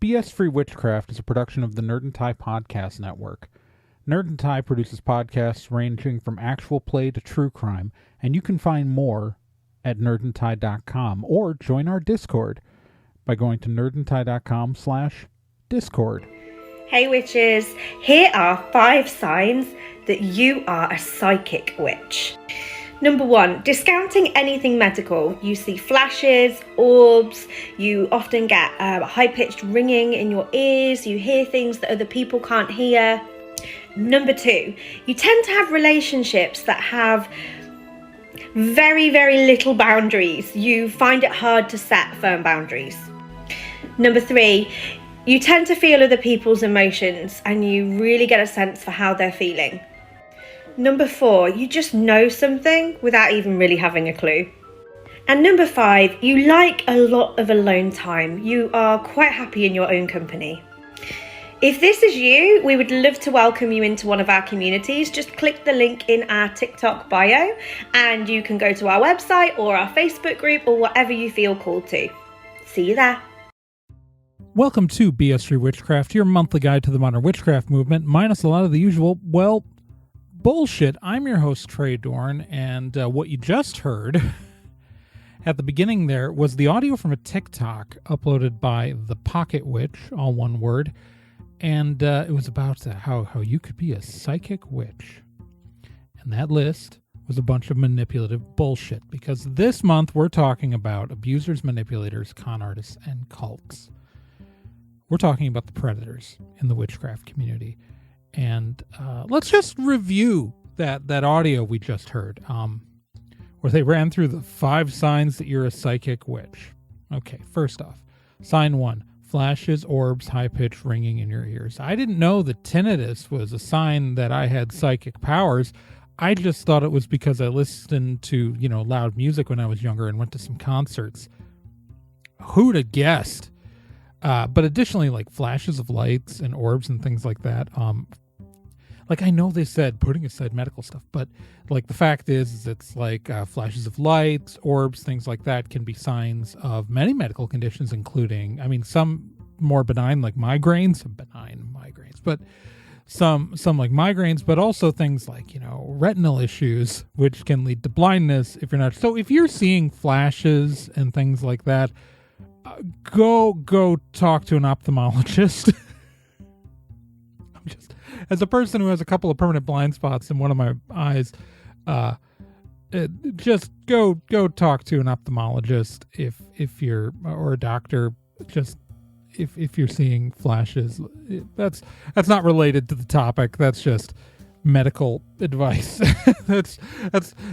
BS-Free Witchcraft is a production of the Nerd and Tie Podcast Network. Nerd and Tie produces podcasts ranging from actual play to true crime, and you can find more at nerdandtie.com or join our Discord by going to nerdandtie.com/Discord. Hey witches, here are 5 signs that you are a psychic witch. Number 1, discounting anything medical. You see flashes, orbs, you often get high-pitched ringing in your ears, you hear things that other people can't hear. Number 2, you tend to have relationships that have very, very little boundaries. You find it hard to set firm boundaries. Number 3, you tend to feel other people's emotions and you really get a sense for how they're feeling. Number 4, you just know something without even really having a clue. And number 5, you like a lot of alone time. You are quite happy in your own company. If this is you, we would love to welcome you into one of our communities. Just click the link in our TikTok bio and you can go to our website or our Facebook group or whatever you feel called to. See you there. Welcome to BS-Free Witchcraft, your monthly guide to the modern witchcraft movement, minus a lot of the usual, bullshit. I'm your host, Trey Dorn, and what you just heard at the beginning there was the audio from a TikTok uploaded by The Pocket Witch, all one word, and it was about how you could be a psychic witch. And that list was a bunch of manipulative bullshit, because this month we're talking about abusers, manipulators, con artists, and cults. We're talking about the predators in the witchcraft community. And let's just review that audio we just heard, where they ran through the 5 signs that you're a psychic witch. Okay, first off, sign 1, flashes, orbs, high-pitched ringing in your ears. I didn't know that tinnitus was a sign that I had psychic powers. I just thought it was because I listened to, loud music when I was younger and went to some concerts. Who'd have guessed? But additionally, like flashes of lights and orbs and things like that. Like I know they said putting aside medical stuff, but like the fact is it's like flashes of lights, orbs, things like that can be signs of many medical conditions, including, some more benign like migraines, but some like migraines, but also things like, retinal issues, which can lead to blindness if you're not. So if you're seeing flashes and things like that, go talk to an ophthalmologist. As a person who has a couple of permanent blind spots in one of my eyes, just go talk to an ophthalmologist if you're, or a doctor, just if you're seeing flashes. That's not related to the topic. That's just medical advice. that's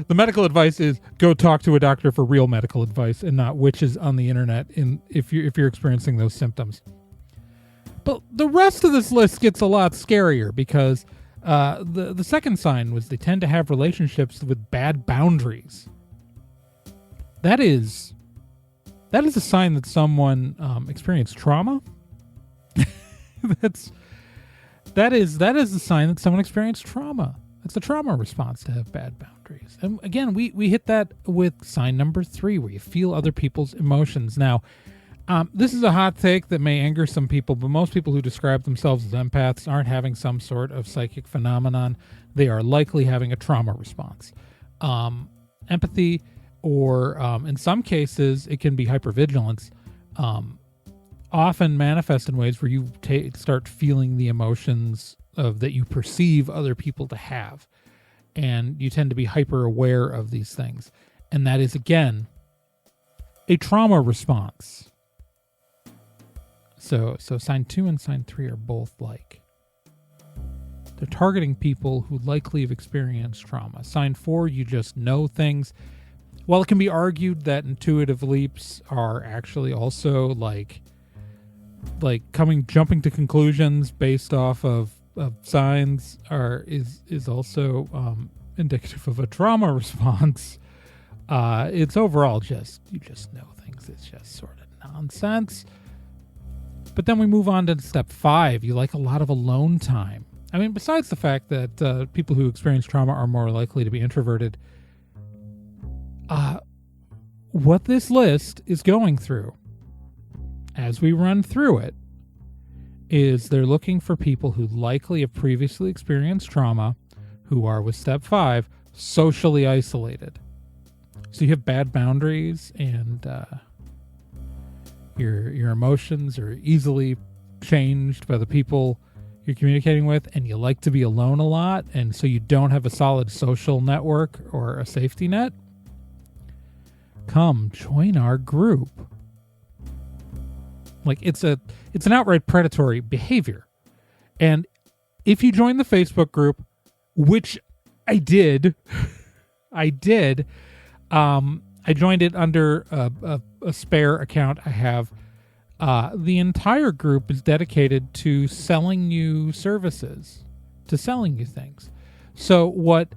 the medical advice is go talk to a doctor for real medical advice and not witches on the internet if you're experiencing those symptoms. But the rest of this list gets a lot scarier, because the second sign was they tend to have relationships with bad boundaries. That is a sign that someone experienced trauma. That is a sign that someone experienced trauma. It's a trauma response to have bad boundaries. And again, we hit that with sign number 3, where you feel other people's emotions. Now, this is a hot take that may anger some people, but most people who describe themselves as empaths aren't having some sort of psychic phenomenon. They are likely having a trauma response. Empathy, or in some cases, it can be hypervigilance, often manifest in ways where you start feeling the emotions that you perceive other people to have. And you tend to be hyper aware of these things. And that is, again, a trauma response. So sign 2 and sign 3 are both like. They're targeting people who likely have experienced trauma. Sign 4, you just know things. While it can be argued that intuitive leaps are actually also like jumping to conclusions based off of signs is also indicative of a trauma response. It's overall you just know things. It's just sort of nonsense. But then we move on to step 5. You like a lot of alone time. Besides the fact that people who experience trauma are more likely to be introverted, what this list is going through, as we run through it, is they're looking for people who likely have previously experienced trauma, who are, with step 5, socially isolated. So you have bad boundaries, and your emotions are easily changed by the people you're communicating with, and you like to be alone a lot, and so you don't have a solid social network or a safety net. Come join our group. Like, it's an outright predatory behavior. And if you join the Facebook group, which I did, I joined it under a spare account I have. The entire group is dedicated to selling you services, to selling you things. So what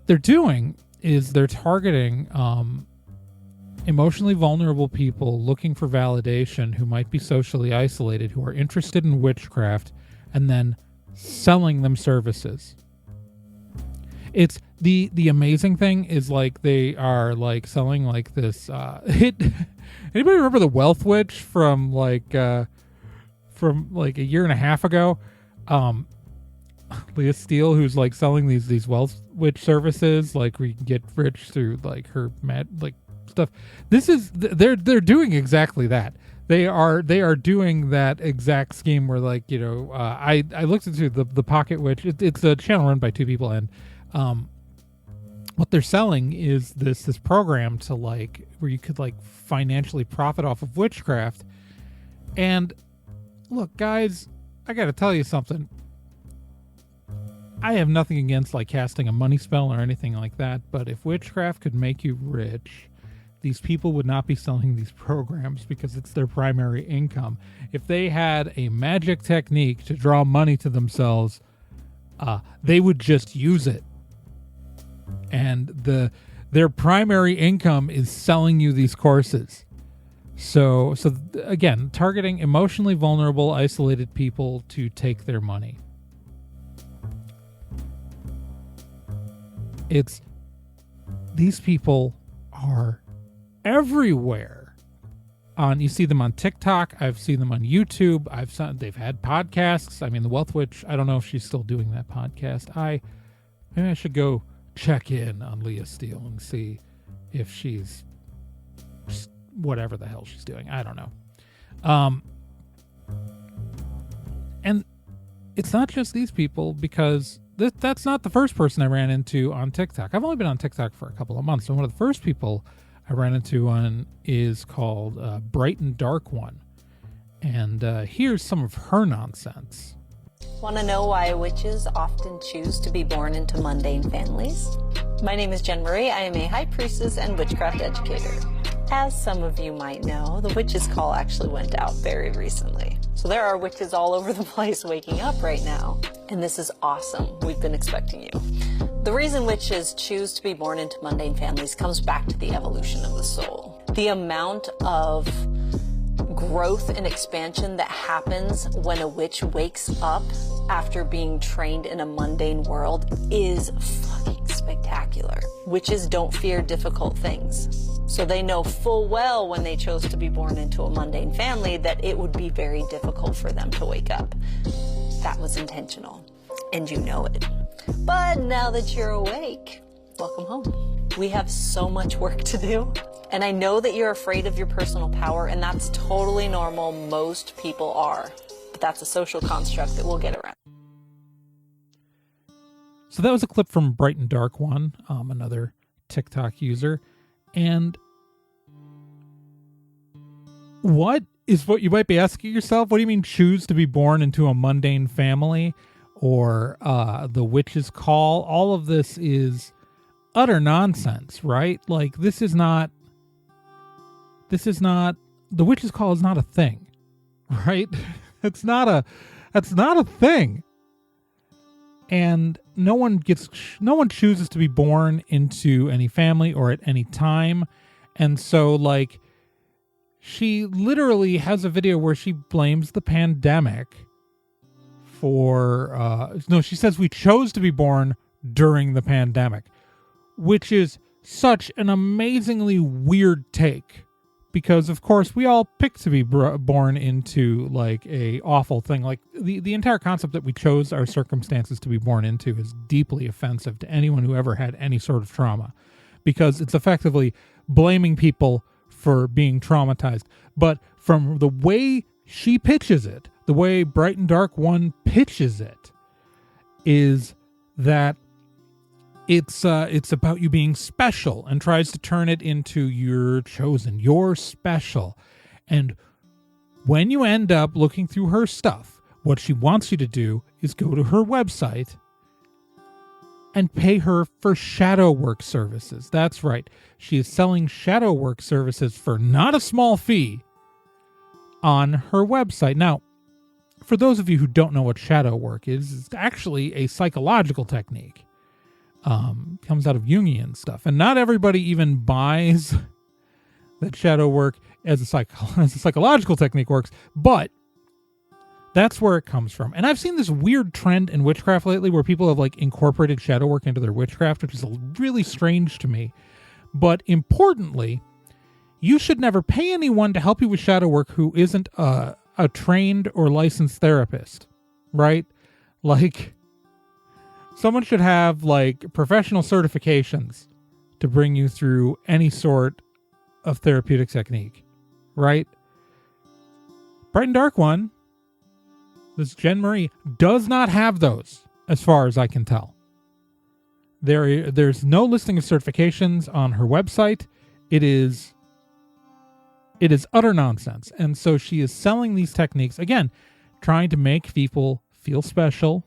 they're doing is they're targeting emotionally vulnerable people looking for validation who might be socially isolated, who are interested in witchcraft, and then selling them services. It's the amazing thing is, like, they are like selling like this anybody remember the Wealth Witch from like a year and a half ago? Leah Steele, who's like selling these Wealth Witch services, like where you can get rich through like her stuff. This is they're doing exactly that. They are doing that exact scheme where, like, I looked into the Pocket Witch. It's a channel run by 2 people, and what they're selling is this program to, like, where you could like financially profit off of witchcraft. And look, guys, I got to tell you something. I have nothing against like casting a money spell or anything like that, but if witchcraft could make you rich, these people would not be selling these programs because it's their primary income. If they had a magic technique to draw money to themselves, they would just use it. And their primary income is selling you these courses. So again, targeting emotionally vulnerable, isolated people to take their money. These people are everywhere. You see them on TikTok. I've seen them on YouTube. They've had podcasts. I mean, the Wealth Witch, I don't know if she's still doing that podcast. Maybe I should go check in on Leah Steele and see if she's whatever the hell she's doing. I don't know. And it's not just these people, because that's not the first person I ran into on TikTok. I've only been on TikTok for a couple of months, and one of the first people I ran into on is called Bright and Dark One. And here's some of her nonsense. Want to know why witches often choose to be born into mundane families? My name is Jen Marie. I am a high priestess and witchcraft educator. As some of you might know, the witches' call actually went out very recently. So there are witches all over the place waking up right now. And this is awesome. We've been expecting you. The reason witches choose to be born into mundane families comes back to the evolution of the soul. The amount of growth and expansion that happens when a witch wakes up after being trained in a mundane world is fucking spectacular. Witches don't fear difficult things. So they know full well when they chose to be born into a mundane family that it would be very difficult for them to wake up. That was intentional, and you know it. But now that you're awake, welcome home. We have so much work to do. And I know that you're afraid of your personal power, and that's totally normal. Most people are. But that's a social construct that we'll get around. So that was a clip from Bright and Dark One, another TikTok user. And what you might be asking yourself? What do you mean choose to be born into a mundane family? Or the witch's call? All of this is utter nonsense, right? Like, this is not, the witch's call is not a thing, right? That's not a thing. And no one chooses to be born into any family or at any time. And so, like, she literally has a video where she blames the pandemic for, she says we chose to be born during the pandemic, which is such an amazingly weird take because of course we all pick to be born into like a awful thing. Like the entire concept that we chose our circumstances to be born into is deeply offensive to anyone who ever had any sort of trauma, because it's effectively blaming people for being traumatized. But from the way she pitches it, the way Bright and Dark One pitches it, is that it's about you being special, and tries to turn it into you're chosen, you're special. And when you end up looking through her stuff, what she wants you to do is go to her website and pay her for shadow work services. That's right. She is selling shadow work services for not a small fee on her website. Now, for those of you who don't know what shadow work is, it's actually a psychological technique. Comes out of Jungian stuff, and not everybody even buys that shadow work as a psychological technique works, but that's where it comes from. And I've seen this weird trend in witchcraft lately where people have like incorporated shadow work into their witchcraft, which is really strange to me. But importantly, you should never pay anyone to help you with shadow work who isn't a trained or licensed therapist, right? Like, someone should have like professional certifications to bring you through any sort of therapeutic technique, right? Bright and Dark One, this Jen Marie, does not have those, as far as I can tell. There's no listing of certifications on her website. It is utter nonsense. And so she is selling these techniques, again, trying to make people feel special,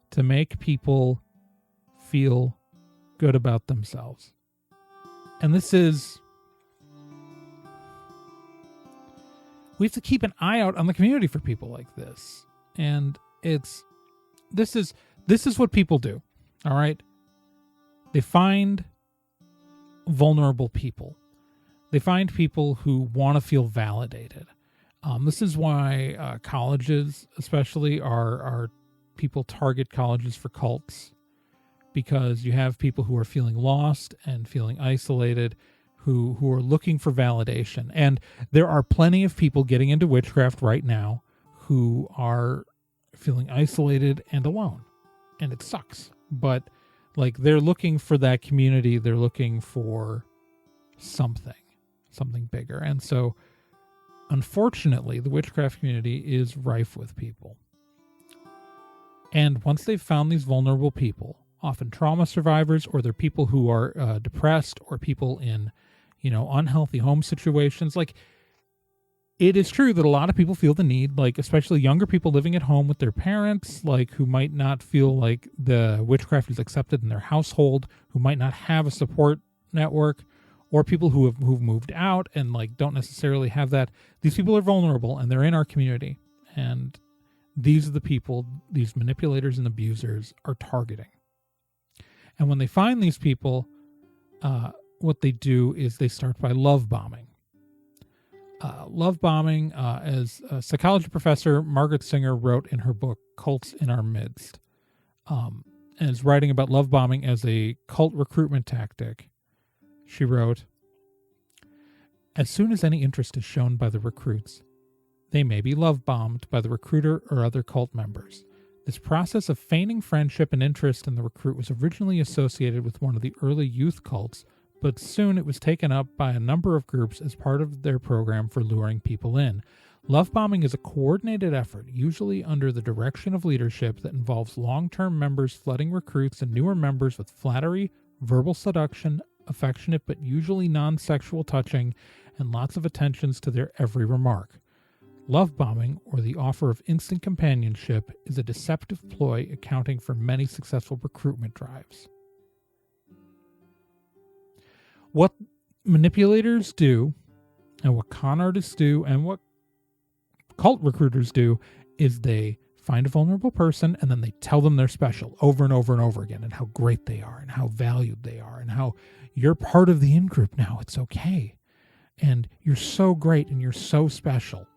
to make people feel good about themselves. And we have to keep an eye out on the community for people like this. And this is what people do. All right. They find vulnerable people. They find people who want to feel validated. This is why colleges especially are people target colleges for cults, because you have people who are feeling lost and feeling isolated, who are looking for validation. And there are plenty of people getting into witchcraft right now who are feeling isolated and alone, and it sucks. But like, they're looking for that community. They're looking for something bigger. And so unfortunately, the witchcraft community is rife with people. And once they've found these vulnerable people, often trauma survivors, or they're people who are depressed, or people in, unhealthy home situations. Like, it is true that a lot of people feel the need, like especially younger people living at home with their parents, like who might not feel like the witchcraft is accepted in their household, who might not have a support network, or people who've moved out and like don't necessarily have that. These people are vulnerable, and they're in our community, and these are the people these manipulators and abusers are targeting. And when they find these people, what they do is they start by love bombing. Love bombing, as a psychology professor Margaret Singer wrote in her book, Cults in Our Midst, and is writing about love bombing as a cult recruitment tactic. She wrote, "As soon as any interest is shown by the recruits, they may be love bombed by the recruiter or other cult members. This process of feigning friendship and interest in the recruit was originally associated with one of the early youth cults, but soon it was taken up by a number of groups as part of their program for luring people in. Love bombing is a coordinated effort, usually under the direction of leadership, that involves long-term members flooding recruits and newer members with flattery, verbal seduction, affectionate but usually non-sexual touching, and lots of attentions to their every remark. Love bombing, or the offer of instant companionship, is a deceptive ploy accounting for many successful recruitment drives." What manipulators do, and what con artists do, and what cult recruiters do, is they find a vulnerable person and then they tell them they're special over and over and over again, and how great they are, and how valued they are, and how you're part of the in-group now, it's okay, and you're so great and you're so special.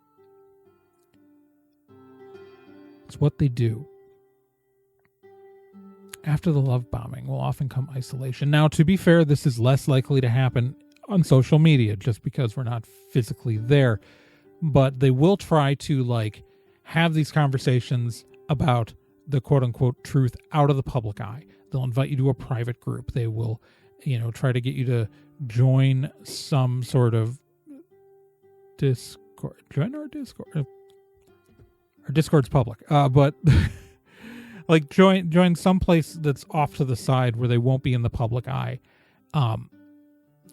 It's what they do. After the love bombing will often come isolation. Now, to be fair, this is less likely to happen on social media, just because we're not physically there. But they will try to like have these conversations about the quote unquote truth out of the public eye. They'll invite you to a private group. They will, try to get you to join some sort of Discord. Join our Discord. Our Discord's public. But like join some place that's off to the side where they won't be in the public eye.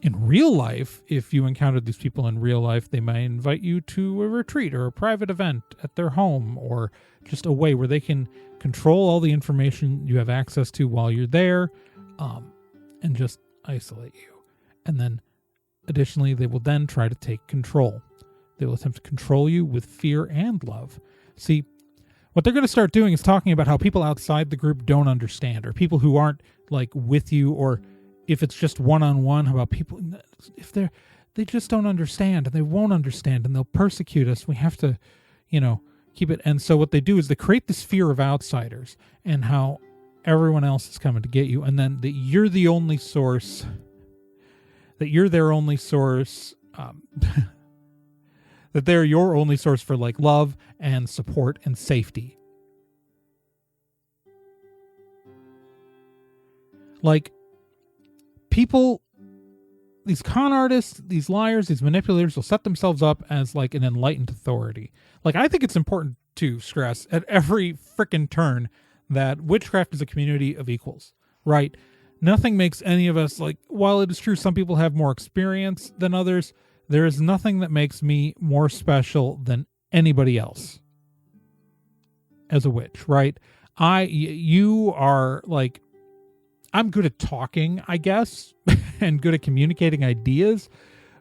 In real life, if you encountered these people in real life, they might invite you to a retreat or a private event at their home, or just a way where they can control all the information you have access to while you're there, and just isolate you. And then additionally, they will then try to take control. They will attempt to control you with fear and love. See, what they're going to start doing is talking about how people outside the group don't understand, or people who aren't like with you, or if it's just one-on-one, about people, if they just don't understand, and they won't understand, and they'll persecute us. We have to, keep it. And so what they do is they create this fear of outsiders and how everyone else is coming to get you. And then that you're the only source, that you're their only source, that they're your only source for like love and support and safety. Like, people, these con artists, these liars, these manipulators will set themselves up as like an enlightened authority. Like, I think it's important to stress at every frickin' turn that witchcraft is a community of equals, right? Nothing makes any of us, like, while it is true some people have more experience than others, there is nothing that makes me more special than anybody else as a witch, right? You are like, I'm good at talking, I guess, and good at communicating ideas,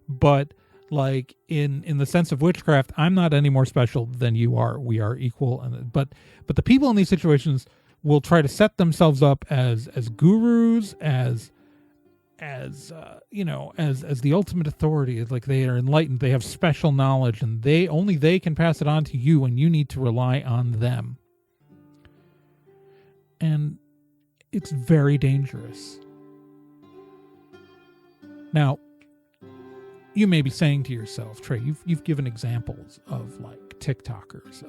but like in the sense of witchcraft, I'm not any more special than you are. We are equal, but the people in these situations will try to set themselves up as gurus, as the ultimate authority. Like, they are enlightened, they have special knowledge, and they can pass it on to you, and you need to rely on them. And it's very dangerous. Now, you may be saying to yourself, Trey, you've given examples of like TikTokers,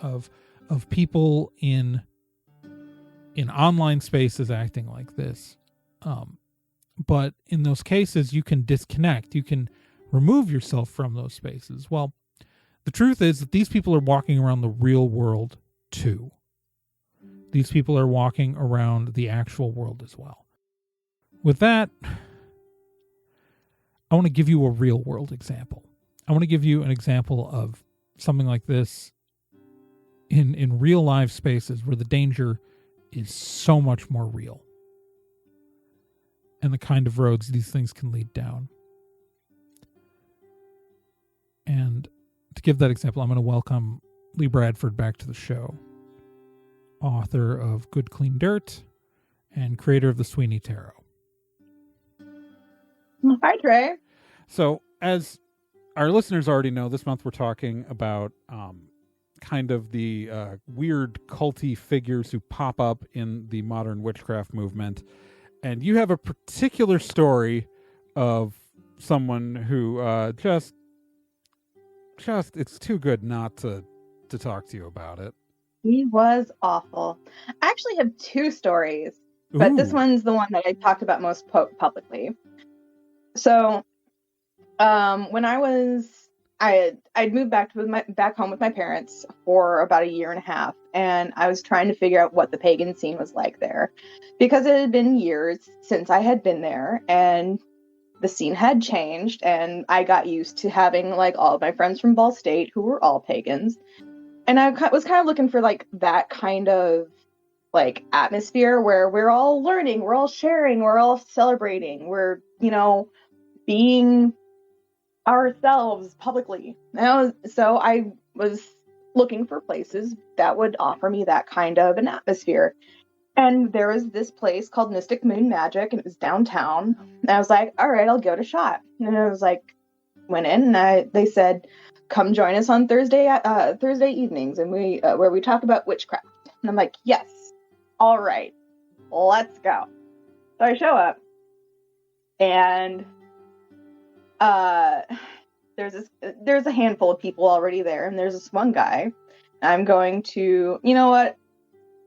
of people in online spaces acting like this. But in those cases, you can disconnect. You can remove yourself from those spaces. Well, the truth is that these people are walking around the real world too. These people are walking around the actual world as well. With that, I want to give you a real world example. I want to give you an example of something like this in real life spaces where the danger is so much more real, and the kind of roads these things can lead down. And to give that example, I'm going to welcome Lee Bradford back to the show, author of Good Clean Dirt and creator of the Sweeney Tarot. Hi, Trey. So, as our listeners already know, this month we're talking about kind of the weird culty figures who pop up in the modern witchcraft movement. And you have a particular story of someone who just it's too good not to talk to you about it. He was awful. I actually have two stories, but this one's the one that I talked about most publicly. So, when I'd moved back home with my parents for about a year and a half, and I was trying to figure out what the pagan scene was like there, because it had been years since I had been there, and the scene had changed, and I got used to having like all of my friends from Ball State who were all pagans, and I was kind of looking for like that kind of like atmosphere where we're all learning, we're all sharing, we're all celebrating, we're, being ourselves publicly. So I was looking for places that would offer me that kind of an atmosphere. And there was this place called Mystic Moon Magic, and it was downtown. And I was like, all right, I'll give it a shot. And I was like, went in, and they said, come join us on Thursday evenings, and where we talk about witchcraft. And I'm like, yes, all right, let's go. So I show up, and there's a handful of people already there, and there's this one guy. I'm going to, you know what?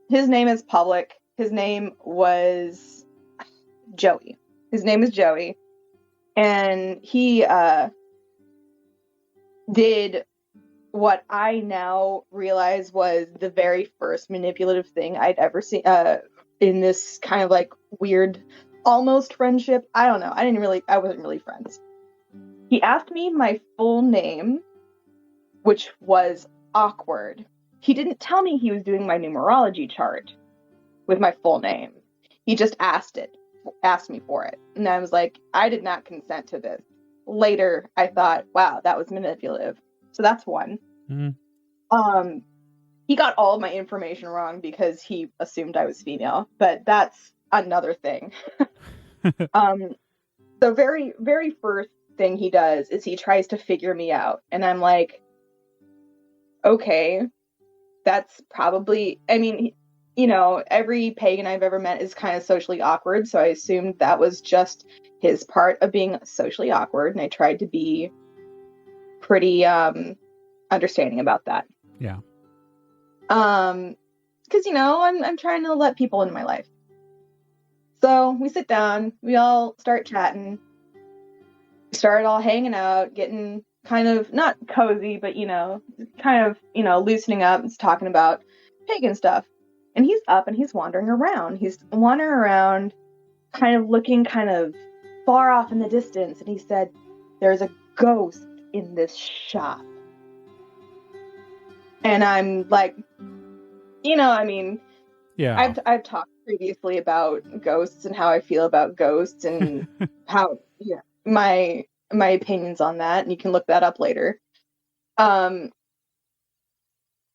His name is public. His name was Joey. His name is Joey. And he did what I now realize was the very first manipulative thing I'd ever seen in this kind of like weird, almost friendship. I don't know. I wasn't really friends. He asked me my full name, which was awkward. He didn't tell me he was doing my numerology chart with my full name. He just asked me for it. And I was like, I did not consent to this. Later, I thought, wow, that was manipulative. So that's one. Mm-hmm. He got all of my information wrong because he assumed I was female, but that's another thing. The very, very first thing he does is he tries to figure me out. And I'm like, okay, that's probably, I mean, you know, every pagan I've ever met is kind of socially awkward. So I assumed that was just his part of being socially awkward. And I tried to be pretty understanding about that. Yeah. Because, you know, I'm trying to let people into my life. So we sit down, we all start chatting, start all hanging out, getting kind of not cozy, but, you know, kind of, you know, loosening up and talking about pagan stuff. And he's up and he's wandering around. He's wandering around, kind of looking kind of far off in the distance. And he said, there's a ghost in this shop. And I'm like, you know, I mean, yeah, I've talked previously about ghosts and how I feel about ghosts and how, yeah, my opinions on that, and you can look that up later. And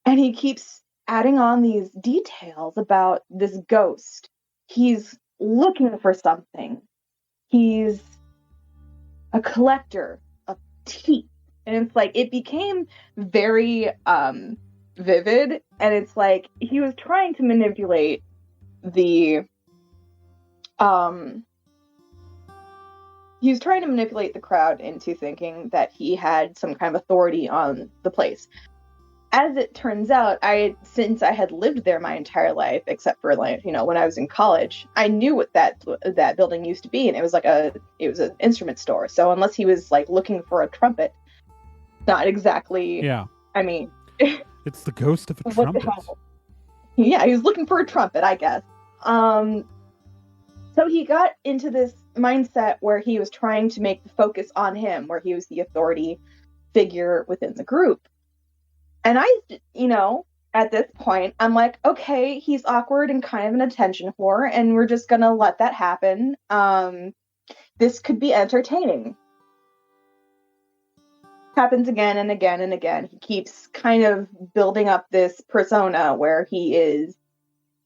he keeps adding on these details about this ghost. He's looking for something. He's a collector of teeth. And it's like, it became very vivid, and it's like he was trying to manipulate the crowd into thinking that he had some kind of authority on the place. As it turns out, since I had lived there my entire life, except for, like, you know, when I was in college, I knew what that building used to be, and it was an instrument store. So unless he was like looking for a trumpet, not exactly. Yeah. I mean, it's the ghost of a trumpet. Yeah, he was looking for a trumpet, I guess. So he got into this mindset where he was trying to make the focus on him, where he was the authority figure within the group. And I, you know, at this point, I'm like, okay, he's awkward and kind of an attention whore, and we're just gonna let that happen. This could be entertaining. Happens again and again and again. He keeps kind of building up this persona where he is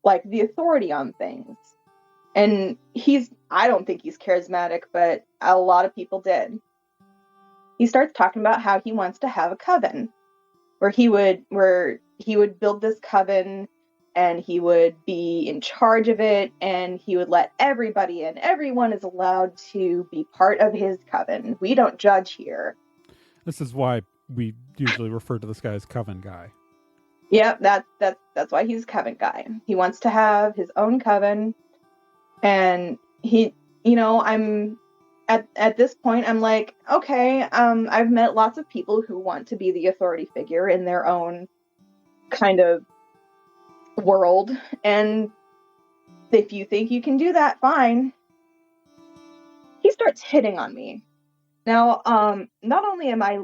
like the authority on things. And I don't think he's charismatic, but a lot of people did. He starts talking about how he wants to have a coven where he would build this coven, and he would be in charge of it, and he would let everybody in. Everyone is allowed to be part of his coven. We don't judge here. This is why we usually refer to this guy as Coven Guy. Yeah, that's why he's Coven Guy. He wants to have his own coven, and he, you know, I'm at this point, I'm like, okay, I've met lots of people who want to be the authority figure in their own kind of world, and if you think you can do that, fine. He starts hitting on me. Now, not only am I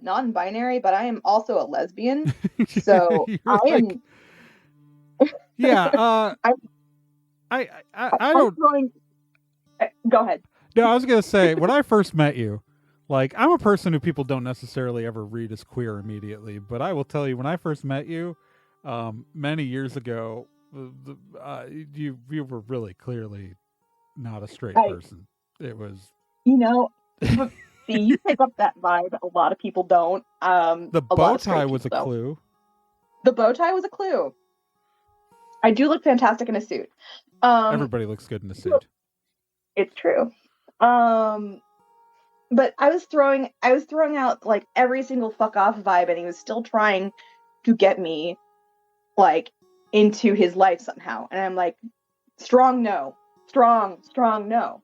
non-binary, but I am also a lesbian. So I am. Yeah. I don't. Go ahead. No, I was gonna say, when I first met you, like, I'm a person who people don't necessarily ever read as queer immediately, but I will tell you, when I first met you, many years ago, you were really clearly not a straight person. It was, you know. See, you pick up that vibe. A lot of people don't. The bow tie was a clue. The bow tie was a clue. I do look fantastic in a suit. Everybody looks good in a suit. It's true. but I was throwing out like every single fuck off vibe, and he was still trying to get me like into his life somehow. And I'm like, strong no. Strong no.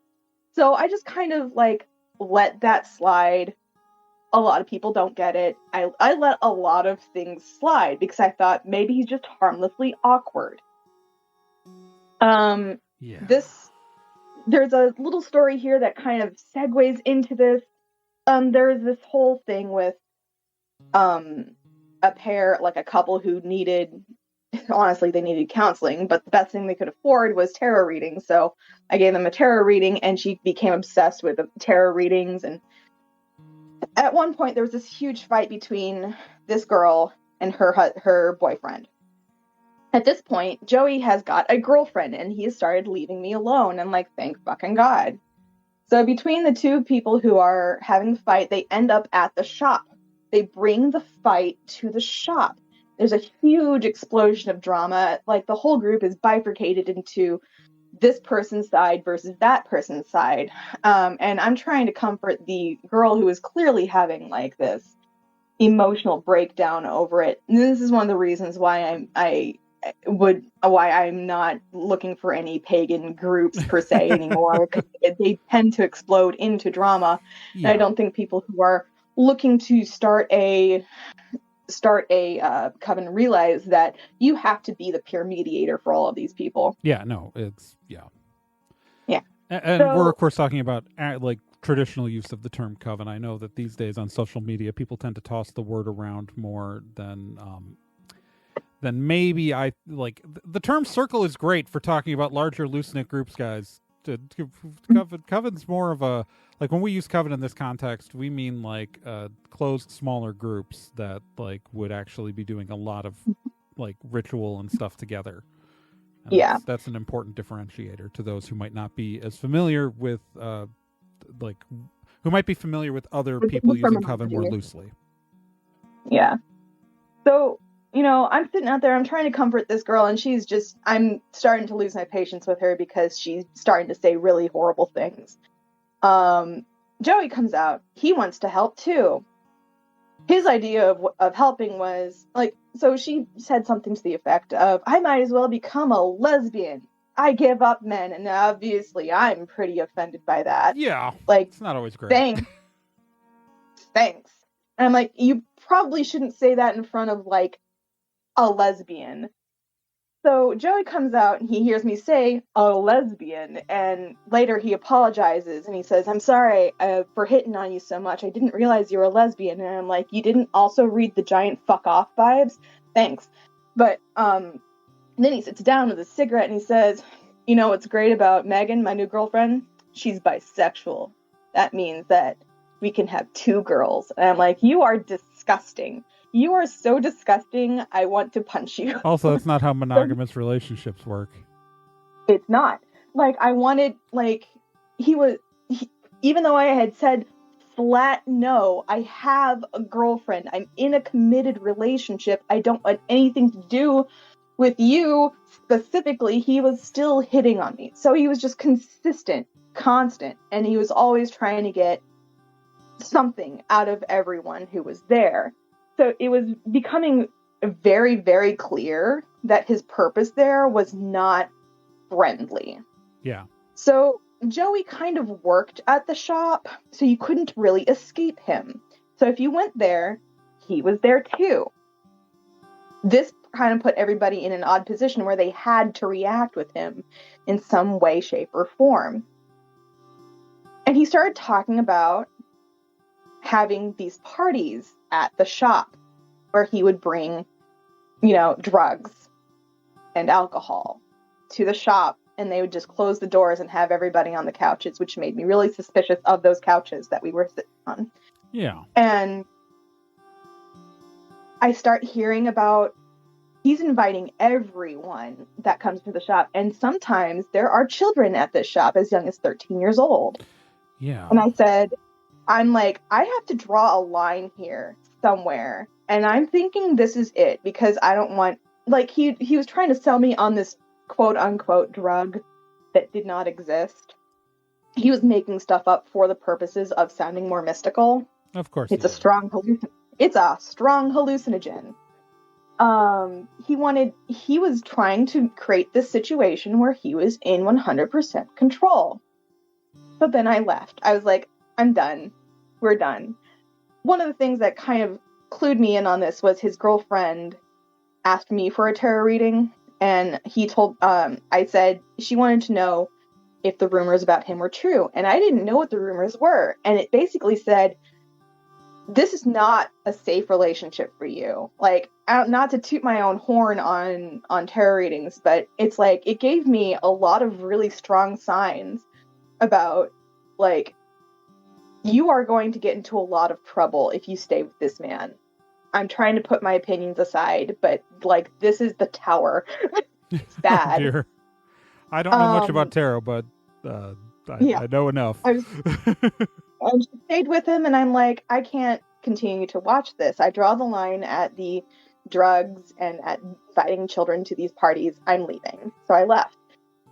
So I just kind of like let that slide. A lot of people don't get it. I let a lot of things slide because I thought maybe he's just harmlessly awkward. There's a little story here that kind of segues into this. There's this whole thing with a pair, like a couple who needed, honestly, they needed counseling, but the best thing they could afford was tarot readings. So I gave them a tarot reading, and she became obsessed with the tarot readings. And at one point, there was this huge fight between this girl and her boyfriend. At this point, Joey has got a girlfriend, and he has started leaving me alone. I'm like, thank fucking God. So between the two people who are having the fight, they end up at the shop. They bring the fight to the shop. There's a huge explosion of drama. Like, the whole group is bifurcated into this person's side versus that person's side. And I'm trying to comfort the girl who is clearly having like this emotional breakdown over it. And this is one of the reasons why I'm not looking for any pagan groups per se anymore, because they tend to explode into drama. Yeah. And I don't think people who are looking to start a coven realize that you have to be the pure mediator for all of these people. Yeah, no, it's and so, we're of course talking about like traditional use of the term coven. I know that these days on social media people tend to toss the word around more than maybe I like. The term circle is great for talking about larger loose-knit groups, guys. Coven's more of a, like, when we use coven in this context, we mean like closed smaller groups that like would actually be doing a lot of like ritual and stuff together. And yeah, that's an important differentiator to those who might not be as familiar with like who might be familiar with other people using coven more loosely. Yeah. So, you know, I'm sitting out there, I'm trying to comfort this girl, and I'm starting to lose my patience with her because she's starting to say really horrible things. Joey comes out. He wants to help too. His idea of helping was like, so she said something to the effect of, I might as well become a lesbian. I give up men. And obviously I'm pretty offended by that. Yeah. Like, it's not always great. Thanks. And I'm like, you probably shouldn't say that in front of like a lesbian. So Joey comes out and he hears me say a lesbian, and later he apologizes and he says, I'm sorry for hitting on you so much. I didn't realize you were a lesbian. And I'm like, you didn't also read the giant fuck off vibes? Thanks. But then he sits down with a cigarette and he says, you know what's great about Megan, my new girlfriend? She's bisexual. That means that we can have two girls. And I'm like, you are disgusting. You are so disgusting. I want to punch you. Also, that's not how monogamous relationships work. It's not. Like, I wanted, like, even though I had said flat no, I have a girlfriend. I'm in a committed relationship. I don't want anything to do with you specifically. He was still hitting on me. So he was just constant, and he was always trying to get something out of everyone who was there. So it was becoming very, very clear that his purpose there was not friendly. Yeah. So Joey kind of worked at the shop, so you couldn't really escape him. So if you went there, he was there too. This kind of put everybody in an odd position where they had to react with him in some way, shape, or form. And he started talking about having these parties at the shop where he would bring, you know, drugs and alcohol to the shop, and they would just close the doors and have everybody on the couches, which made me really suspicious of those couches that we were sitting on. Yeah. And I start hearing about he's inviting everyone that comes to the shop, and sometimes there are children at this shop as young as 13 years old. Yeah. And I said, I'm like, I have to draw a line here somewhere. And I'm thinking this is it, because I don't want, like, he was trying to sell me on this quote unquote drug that did not exist. he was making stuff up for the purposes of sounding more mystical. Of course. It's a strong hallucinogen. He was trying to create this situation where he was in 100% control. But then I left. I was like, I'm done. We're done. One of the things that kind of clued me in on this was his girlfriend asked me for a tarot reading, and I said she wanted to know if the rumors about him were true, and I didn't know what the rumors were, and it basically said, this is not a safe relationship for you. Like, not to toot my own horn on tarot readings, but it's like, it gave me a lot of really strong signs about, like, you are going to get into a lot of trouble if you stay with this man. I'm trying to put my opinions aside, but, like, this is the tower. It's bad. Oh, dear. I don't know much about tarot, but I know enough. I stayed with him, and I'm like, I can't continue to watch this. I draw the line at the drugs and at inviting children to these parties. I'm leaving. So I left.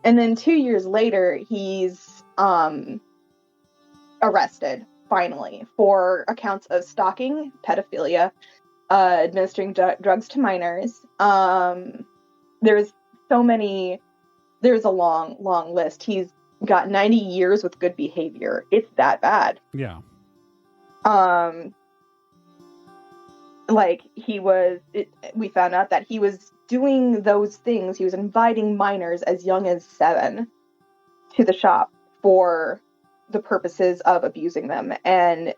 And then 2 years later, he's arrested, finally, for accounts of stalking, pedophilia, administering drugs to minors. There's a long list. He's got 90 years with good behavior. It's that bad. Yeah. We found out that he was doing those things. He was inviting minors as young as 7 to the shop for the purposes of abusing them. And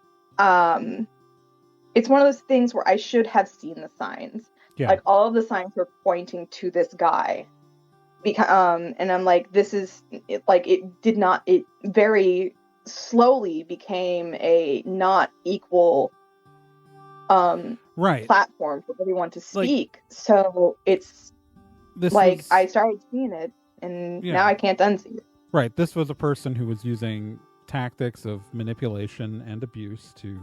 it's one of those things where I should have seen the signs. Yeah. Like, all of the signs were pointing to this guy. And I'm like, it very slowly became a not equal platform for everyone to speak. Like, so I started seeing it, and now I can't unsee it. Right. This was a person who was using tactics of manipulation and abuse to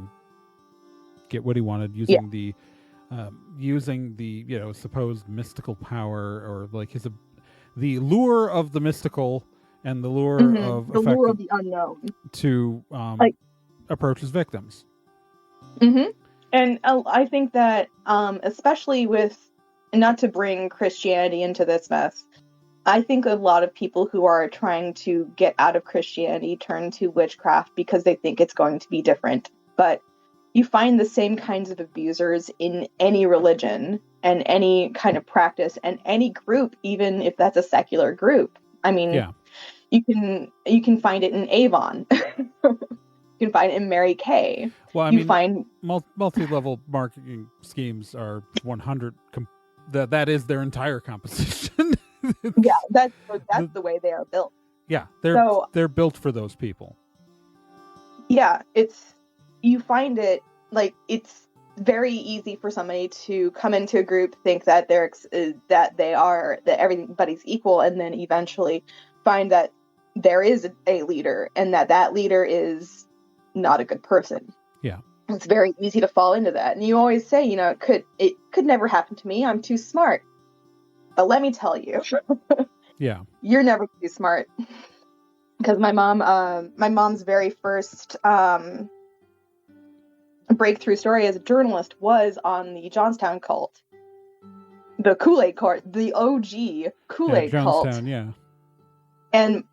get what he wanted, using the supposed mystical power, or like the lure of the mystical and the lure of the unknown to approach his victims. Mm-hmm. And I think that especially with, not to bring Christianity into this mess, I think a lot of people who are trying to get out of Christianity turn to witchcraft because they think it's going to be different. But you find the same kinds of abusers in any religion and any kind of practice and any group, even if that's a secular group. I mean, you can find it in Avon. You can find it in Mary Kay. Well, find multi-level marketing schemes are 100. That is their entire composition. Yeah, that's the way they are built. Yeah, they're built for those people. Yeah, you find it, like, it's very easy for somebody to come into a group, think that that everybody's equal, and then eventually find that there is a leader, and that leader is not a good person. Yeah, it's very easy to fall into that. And you always say, it could never happen to me. I'm too smart. But let me tell you, you're never too smart. Because my mom's very first breakthrough story as a journalist was on the Johnstown cult, the Kool-Aid cult, the OG Kool-Aid cult. Johnstown, yeah. And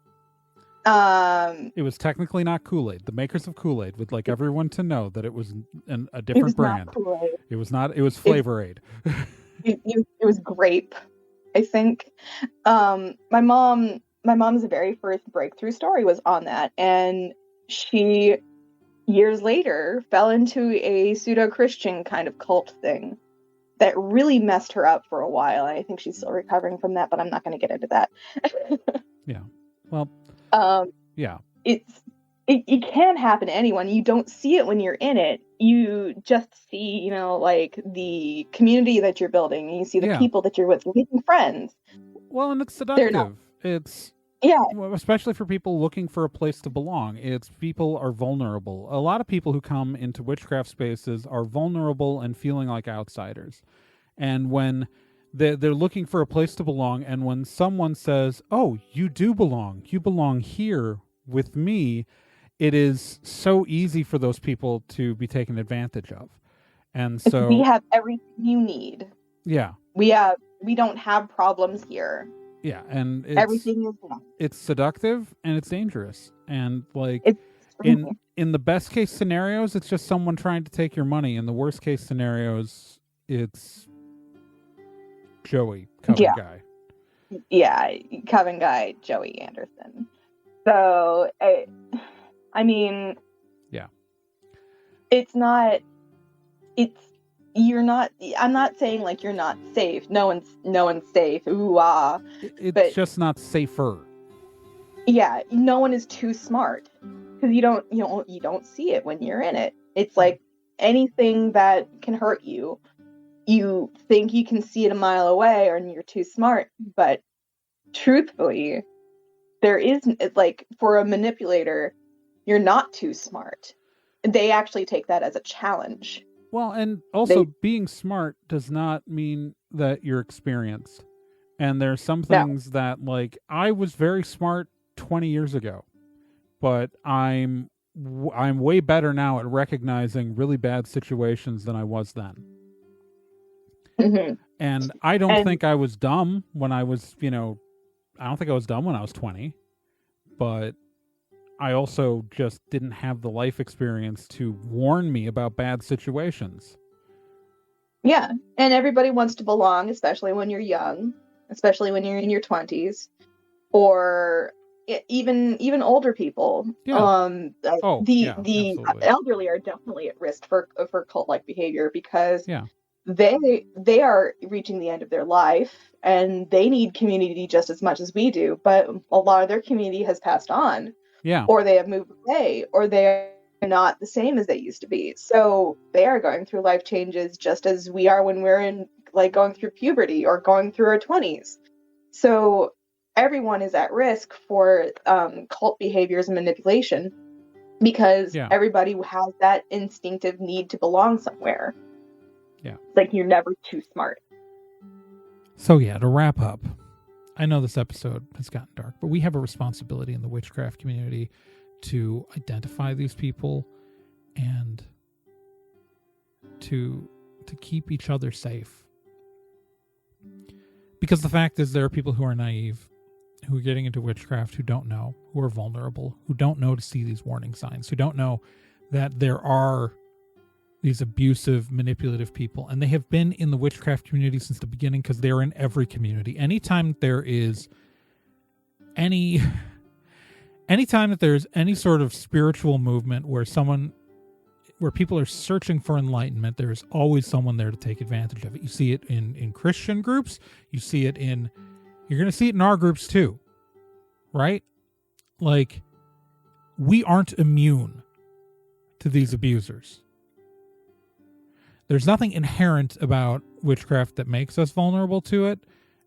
it was technically not Kool-Aid. The makers of Kool-Aid would like everyone to know that it was a different brand. It was not. It was Flavor Aid. It was grape, I think. My mom's very first breakthrough story was on that, and she, years later, fell into a pseudo-Christian kind of cult thing that really messed her up for a while. I think she's still recovering from that, but I'm not going to get into that. Yeah. Well, yeah. It can happen to anyone. You don't see it when you're in it. You just see, like, the community that you're building. You see the people that you're with, making friends. Well, and it's seductive. Especially for people looking for a place to belong. People are vulnerable. A lot of people who come into witchcraft spaces are vulnerable and feeling like outsiders. And when they're looking for a place to belong, and when someone says, "Oh, you do belong. You belong here with me, it is so easy for those people to be taken advantage of. And so we have everything you need. Yeah. We don't have problems here. Yeah, and everything is it's seductive and it's dangerous. And like it's in the best case scenarios, it's just someone trying to take your money. In the worst case scenarios, it's Joey, Coven guy. Yeah, Coven guy, Joey Anderson. So, I mean, yeah, you're not, I'm not saying like you're not safe. No one's safe. Ooh, ah. It's just not safer. Yeah, no one is too smart because you don't see it when you're in it. It's like anything that can hurt you, you think you can see it a mile away, or you're too smart. But truthfully, there is, like, for a manipulator, you're not too smart. They actually take that as a challenge. Well, and also being smart does not mean that you're experienced. And there's some things that, like, I was very smart 20 years ago, but I'm way better now at recognizing really bad situations than I was then. Mm-hmm. And I don't think I was dumb when I was, I don't think I was dumb when I was 20, but I also just didn't have the life experience to warn me about bad situations. Yeah, and everybody wants to belong, especially when you're young, especially when you're in your 20s, or even older people. Yeah. The elderly are definitely at risk for cult-like behavior because they are reaching the end of their life and they need community just as much as we do, but a lot of their community has passed on. Yeah. Or they have moved away, or they're not the same as they used to be. So they are going through life changes just as we are when we're in, like, going through puberty or going through our 20s. So everyone is at risk for cult behaviors and manipulation because everybody has that instinctive need to belong somewhere. Yeah. Like, you're never too smart. So to wrap up, I know this episode has gotten dark, but we have a responsibility in the witchcraft community to identify these people and to keep each other safe. Because the fact is, there are people who are naive, who are getting into witchcraft, who don't know, who are vulnerable, who don't know to see these warning signs, who don't know that there are these abusive, manipulative people. And they have been in the witchcraft community since the beginning because they're in every community. Anytime there is anytime that there's any sort of spiritual movement where people are searching for enlightenment, there's always someone there to take advantage of it. You see it in Christian groups. You're going to see it in our groups too, right? Like, we aren't immune to these abusers. There's nothing inherent about witchcraft that makes us vulnerable to it,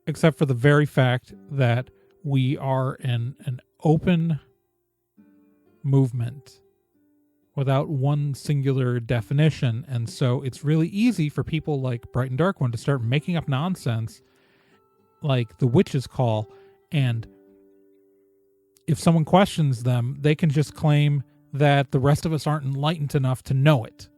except for the very fact that we are an open movement without one singular definition. And so it's really easy for people like Bright and Dark One to start making up nonsense like the witch's call. And if someone questions them, they can just claim that the rest of us aren't enlightened enough to know it.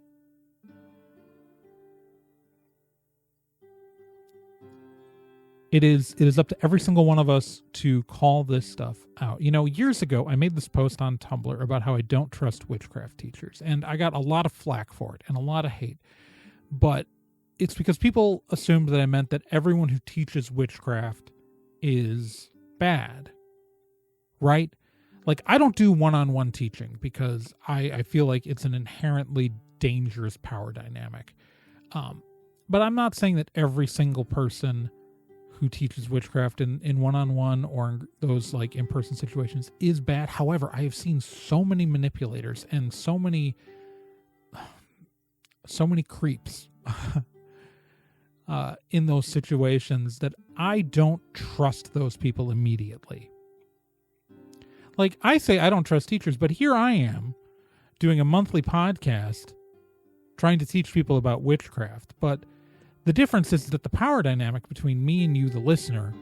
It is up to every single one of us to call this stuff out. Years ago, I made this post on Tumblr about how I don't trust witchcraft teachers, and I got a lot of flack for it and a lot of hate. But it's because people assumed that I meant that everyone who teaches witchcraft is bad, right? Like, I don't do one-on-one teaching because I feel like it's an inherently dangerous power dynamic. But I'm not saying that every single person who teaches witchcraft in one-on-one or in those like in-person situations is bad. However, I have seen so many manipulators and so many creeps in those situations that I don't trust those people immediately. Like, I say I don't trust teachers, but here I am doing a monthly podcast trying to teach people about witchcraft. But the difference is that the power dynamic between me and you, the listener,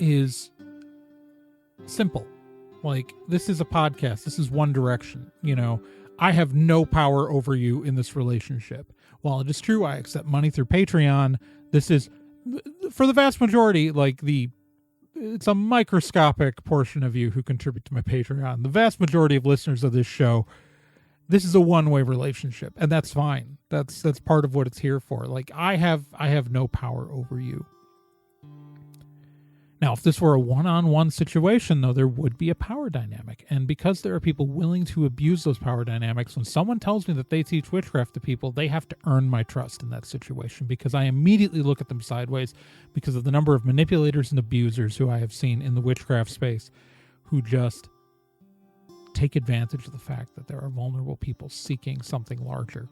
is simple. Like, this is a podcast. This is one direction. You know, I have no power over you in this relationship. While it is true, I accept money through Patreon. This is, for the vast majority, like it's a microscopic portion of you who contribute to my Patreon. The vast majority of listeners of this show, this is a one-way relationship, and that's fine. That's part of what it's here for. Like, I have no power over you. Now, if this were a one-on-one situation, though, there would be a power dynamic. And because there are people willing to abuse those power dynamics, when someone tells me that they teach witchcraft to people, they have to earn my trust in that situation, because I immediately look at them sideways because of the number of manipulators and abusers who I have seen in the witchcraft space who just take advantage of the fact that there are vulnerable people seeking something larger.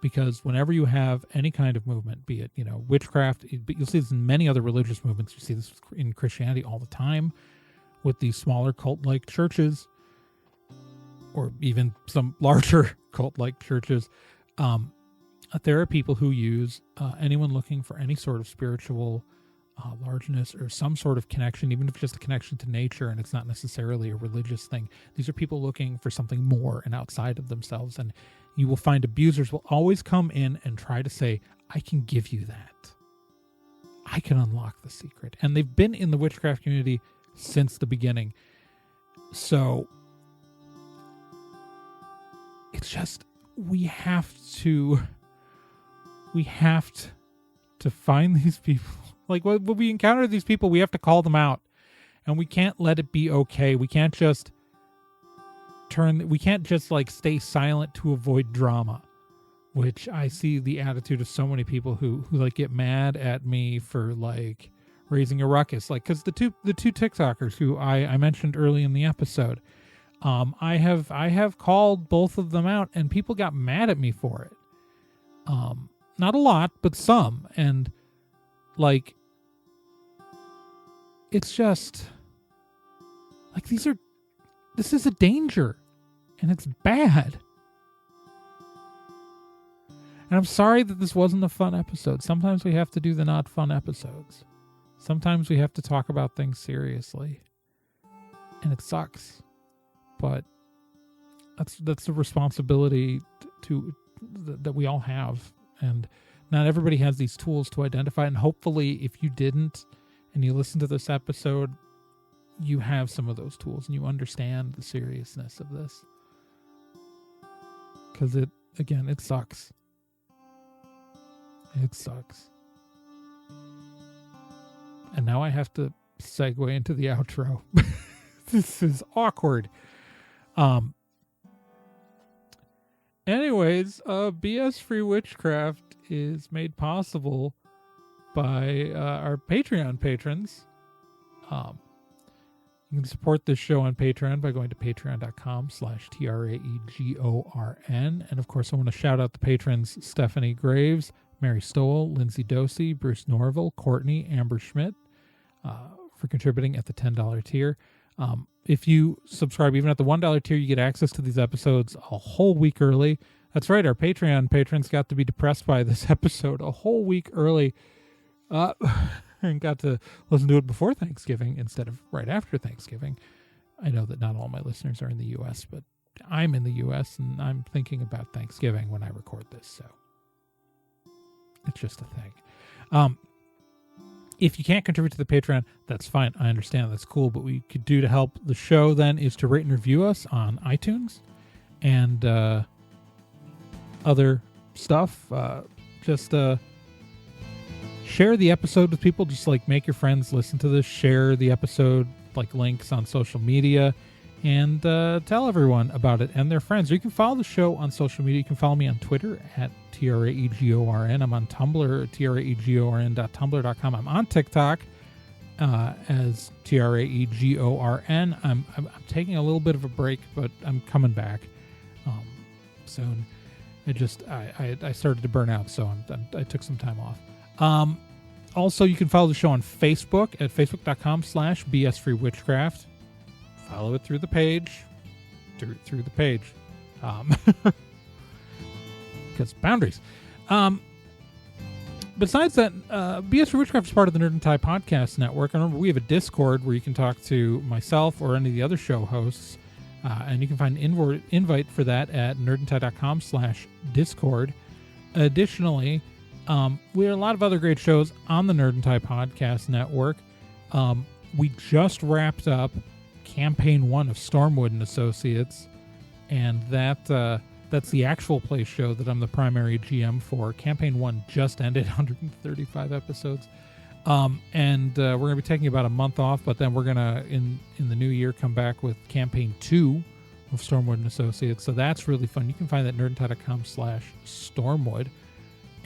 Because whenever you have any kind of movement, be it, you know, witchcraft, you'll see this in many other religious movements. You see this in Christianity all the time with these smaller cult-like churches, or even some larger cult-like churches. There are people who use anyone looking for any sort of spiritual largeness or some sort of connection, even if it's just a connection to nature and it's not necessarily a religious thing. These are people looking for something more and outside of themselves. And you will find abusers will always come in and try to say, I can give you that. I can unlock the secret. And they've been in the witchcraft community since the beginning. So it's just, we have to find these people. Like, when we encounter these people, we have to call them out, and we can't let it be okay. We can't just like stay silent to avoid drama, which I see the attitude of so many people who like get mad at me for like raising a ruckus. Like, cause the two TikTokers who I mentioned early in the episode, I have called both of them out, and people got mad at me for it. Not a lot, but some. And like, it's just like, this is a danger, and it's bad. And I'm sorry that this wasn't a fun episode. Sometimes we have to do the not fun episodes. Sometimes we have to talk about things seriously, and it sucks, but that's the responsibility that we all have. And not everybody has these tools to identify. And hopefully, if you didn't, and you listen to this episode, you have some of those tools and you understand the seriousness of this. Because it sucks. It sucks. And now I have to segue into the outro. This is awkward. Anyways, BS-Free Witchcraft is made possible by our Patreon patrons. You can support this show on Patreon by going to patreon.com/TRAEGORN. And of course, I want to shout out the patrons: Stephanie Graves, Mary Stowell, Lindsay Dosey, Bruce Norville, Courtney, Amber Schmidt, for contributing at the $10 tier. If you subscribe even at the $1 tier, you get access to these episodes a whole week early. That's right, our Patreon patrons got to be depressed by this episode a whole week early, and got to listen to it before Thanksgiving instead of right after Thanksgiving. I know that not all my listeners are in the U.S., but I'm in the U.S., and I'm thinking about Thanksgiving when I record this, so it's just a thing. If you can't contribute to the Patreon, that's fine. I understand. That's cool. But what we could do to help the show then is to rate and review us on iTunes and other stuff. Just share the episode with people. Just like make your friends listen to this. Share the episode, like links on social media, and tell everyone about it and their friends. Or you can follow the show on social media. You can follow me on Twitter at TRAEGORN. I'm on Tumblr, TRAEGORN.tumblr.com. I'm on TikTok as TRAEGORN. I'm taking a little bit of a break, but I'm coming back soon. I started to burn out, so I took some time off. Also, you can follow the show on Facebook at facebook.com/BS-Free Witchcraft. Follow it through the page. Through the page. Because boundaries. besides that, BS-Free Witchcraft is part of the Nerd and Tie podcast network. And remember, we have a Discord where you can talk to myself or any of the other show hosts. And you can find an invite for that at nerdandtie.com/Discord. Additionally, we have a lot of other great shows on the Nerd and Tie podcast network. We just wrapped up Campaign 1 of Stormwood and Associates, and that's the actual play show that I'm the primary GM for. Campaign 1 just ended, 135 episodes. And we're going to be taking about a month off, but then we're going to, in the new year, come back with Campaign 2 of Stormwood and Associates. So that's really fun. You can find that at nerdandtie.com/Stormwood.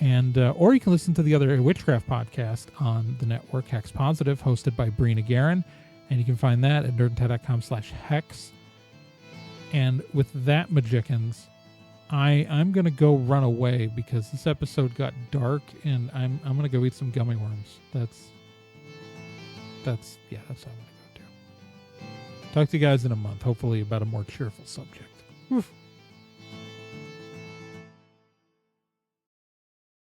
And, or you can listen to the other Witchcraft podcast on the network, Hex Positive, hosted by Brina Guerin. And you can find that at nerdandtie.com/Hex. And with that, Magicians, I'm going to go run away because this episode got dark, and I'm going to go eat some gummy worms. That's what I'm going to go do. Talk to you guys in a month, hopefully about a more cheerful subject. Oof.